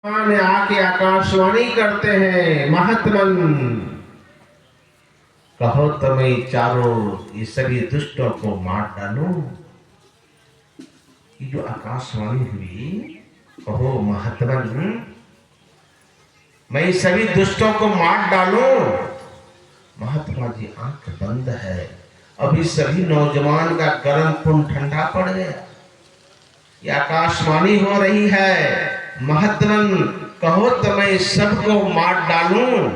भगवान आके आकाशवाणी करते हैं, महात्मन कहो तो मैं चारों ये सभी दुष्टों को मार डालूं। ये जो आकाशवाणी हुई, कहो महात्मन मैं सभी दुष्टों को मार डालूं। महात्मा जी आंख बंद है, अभी सभी नौजवान का गर्म खून ठंडा पड़ गया। ये आकाशवाणी हो रही है, महात्मन कहो तो मैं सबको मार डालूं।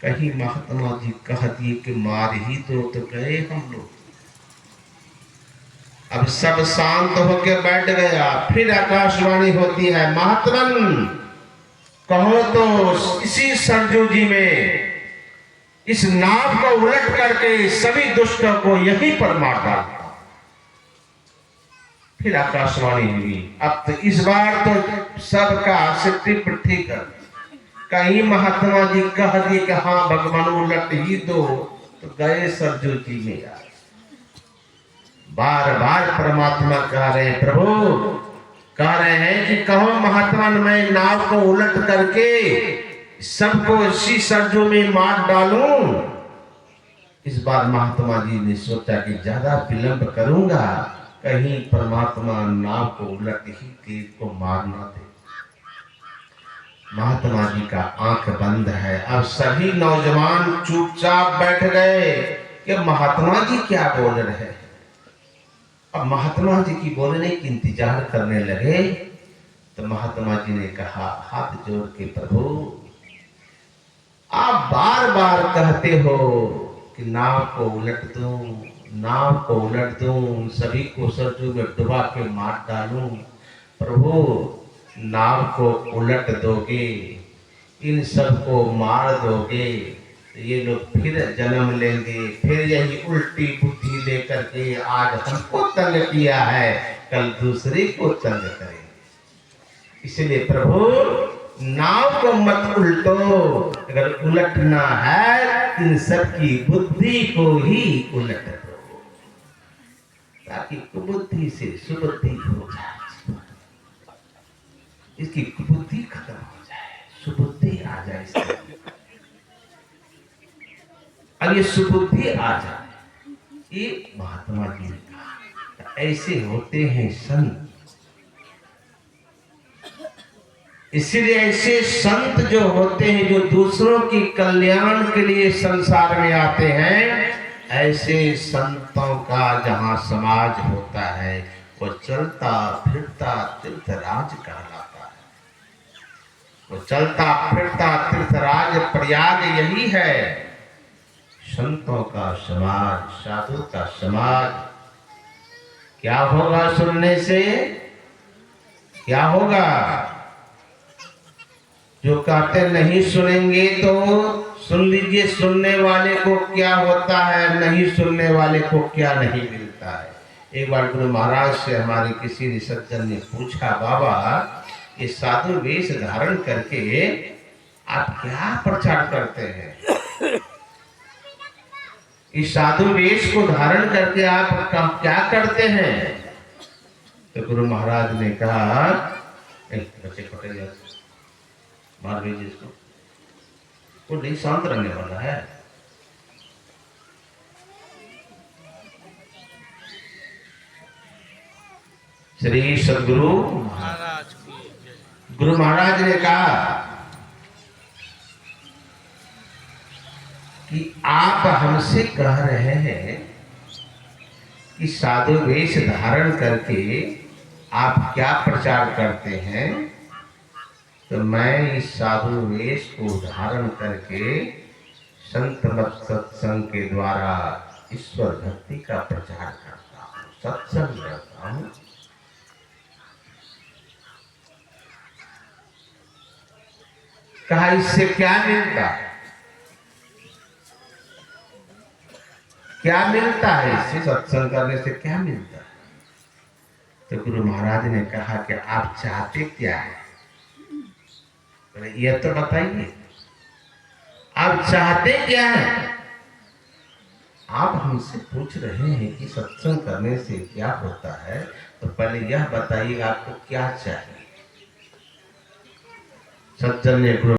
कहीं महात्मा जी कह दिए कि मार ही दो तो गए हम लोग। अब सब शांत होकर बैठ गया। फिर आकाशवाणी होती है, महात्मन कहो तो इसी सरजू जी में इस नाव को उलट करके सभी दुष्टों को यहीं पर मार डालता। फिर आकाशवाणी हुई। अब तो इस बार तो सबका सिट्टी ठीक है। कहीं महात्मा जी कह दिए कि हाँ भगवान उलट ही दो तो गए सरजू जी में। यार बार बार परमात्मा कह रहे, प्रभु कह रहे हैं कि कहो महात्मा मैं नाव को उलट करके सबको इसी सरजू में मार डालूं। इस बार महात्मा जी ने सोचा कि ज्यादा विलंब करूंगा, कहीं परमात्मा नाव को उलट ही तीर को मार ना दे। महात्मा जी का आंख बंद है। अब सभी नौजवान चुपचाप बैठ गए कि महात्मा जी क्या बोल रहे हैं। अब महात्मा जी की बोलने की इंतजार करने लगे तो महात्मा जी ने कहा हाथ जोड़ के, प्रभु आप बार बार कहते हो कि नाव को उलट दूं, नाव को उलट दूं, सभी को सरजू में डुबा के मार डालूं। प्रभु नाव को उलट दोगे, इन सबको मार दोगे तो ये लोग फिर जन्म लेंगे, फिर यही उल्टी बुद्धि लेकर के आज हमको तंग किया है, कल दूसरे को तंग करेंगे। इसलिए प्रभु नाव को मत उल्टो, अगर उलटना है इन सब की बुद्धि को ही उलट दो ताकि कुबुद्धि से सुबुद्धि हो जाए, इसकी कुबुद्धि खत्म हो जाए, सुबुद्धि आ जाए इसकी। अब ये सुबुद्धि आ जाए, ये महात्मा जी ने कहा। ऐसे होते हैं संत। इसीलिए ऐसे संत जो होते हैं, जो दूसरों की कल्याण के लिए संसार में आते हैं, ऐसे संतों का जहां समाज होता है वो चलता फिरता तीर्थराज कहलाता है। वो चलता फिरता तीर्थराज प्रयाग यही है, संतों का समाज, साधु का समाज। क्या होगा सुनने से? क्या होगा? जो कहते नहीं सुनेंगे तो सुन लीजिए, सुनने वाले को क्या होता है, नहीं सुनने वाले को क्या नहीं मिलता है। एक बार गुरु महाराज से हमारे किसी सज्जन ने पूछा, बाबा ये साधु वेश धारण करके आप क्या प्रचार करते हैं? इस साधु वेश को धारण करके आप क्या करते हैं? तो गुरु महाराज ने कहा, बच्चे पटे मार भेजिए इसको, वो नहीं शांत रहने वाला है। श्री सदगुरु महाराज की। गुरु महाराज ने कहा कि आप हमसे कह रहे हैं कि साधु वेश धारण करके आप क्या प्रचार करते हैं, तो मैं इस साधु वेश को धारण करके संत मत सत्संग के द्वारा ईश्वर भक्ति का प्रचार करता हूँ, सत्संग करता हूँ। कहा इससे क्या मिलता है? क्या मिलता है इससे? सत्संग करने से क्या मिलता है? तो गुरु महाराज ने कहा कि आप चाहते क्या है, ये तो बताइए, आप चाहते क्या है? आप हमसे पूछ रहे हैं कि सत्संग करने से क्या होता है, तो पहले यह बताइए आपको क्या चाहिए। सज्जन ने